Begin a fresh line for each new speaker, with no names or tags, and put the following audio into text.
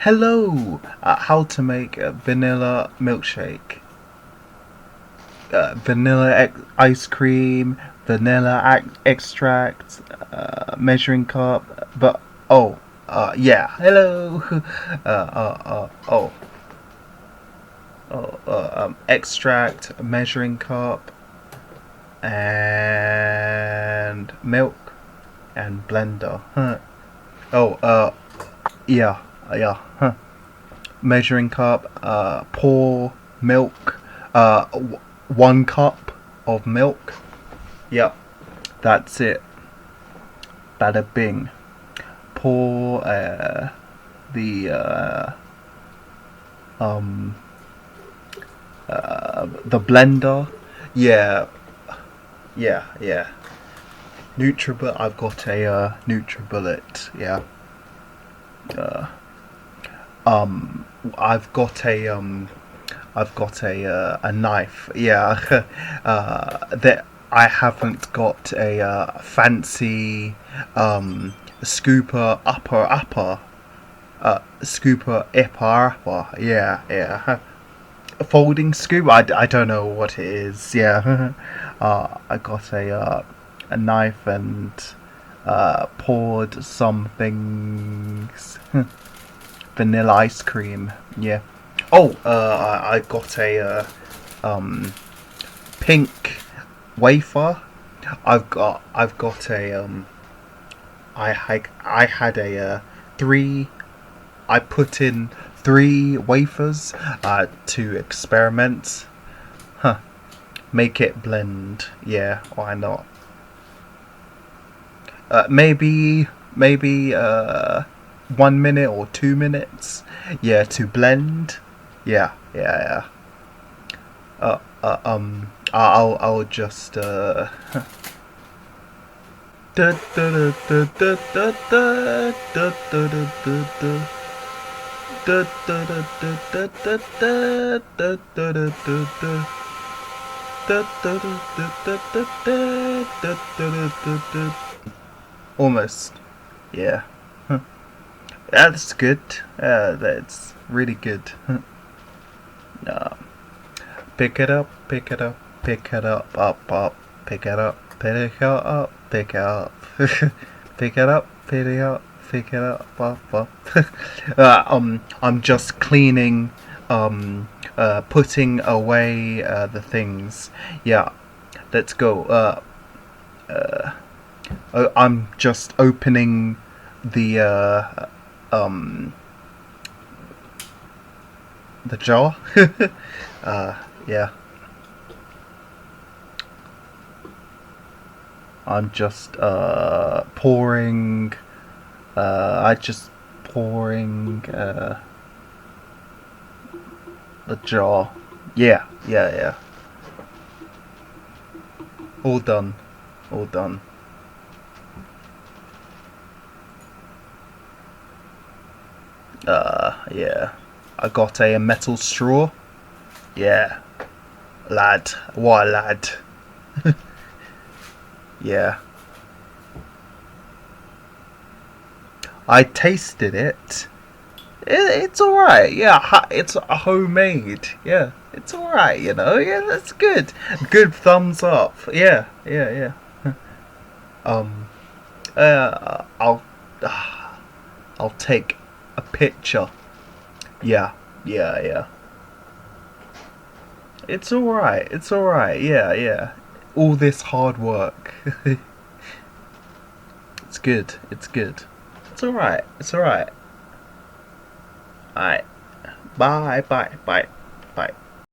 Hello! How to make a vanilla milkshake. Ice cream, extract, measuring cup, but yeah. Hello! Extract, measuring cup, and milk, and blender. Oh, yeah, yeah. Measuring cup, pour milk, 1 cup of milk. Yep, that's it. Bada bing. Pour the um the blender. Yeah, yeah. Nutribullet. I've got a Nutribullet. Yeah. Uh, I've got a knife. Yeah. That I haven't got a fancy scooper upper. Yeah. A folding scoop. I don't know what it is. Yeah. I got a knife and poured some things. Vanilla ice cream. Yeah. Oh, I got a pink wafer. I've got a I had a 3. I put in 3 wafers to experiment. Huh. Make it blend. Yeah, why not? Maybe 1 minute or 2 minutes. Yeah, to blend. Yeah. I'll just almost. Yeah. That's good. That's really good. uh, pick it up, pick it up, pick it up, pick it up, pick it up, pick it up, pick it up, pick it up, pick it up. I'm just cleaning, putting away the things. Yeah, let's go. I'm just opening the the jar. Yeah. I'm just pouring. Pouring the jar. Yeah. All done. All done. Yeah. I got a metal straw. Yeah. Lad. What a lad. Yeah. I tasted it. It's alright. Yeah, it's a homemade. Yeah, it's alright, you know. Yeah, that's good. Good thumbs up. Yeah. Um, I'll I'll take a picture. Yeah. It's alright. It's alright. Yeah. All this hard work. It's good. It's good. It's alright. It's alright. Alright. Bye.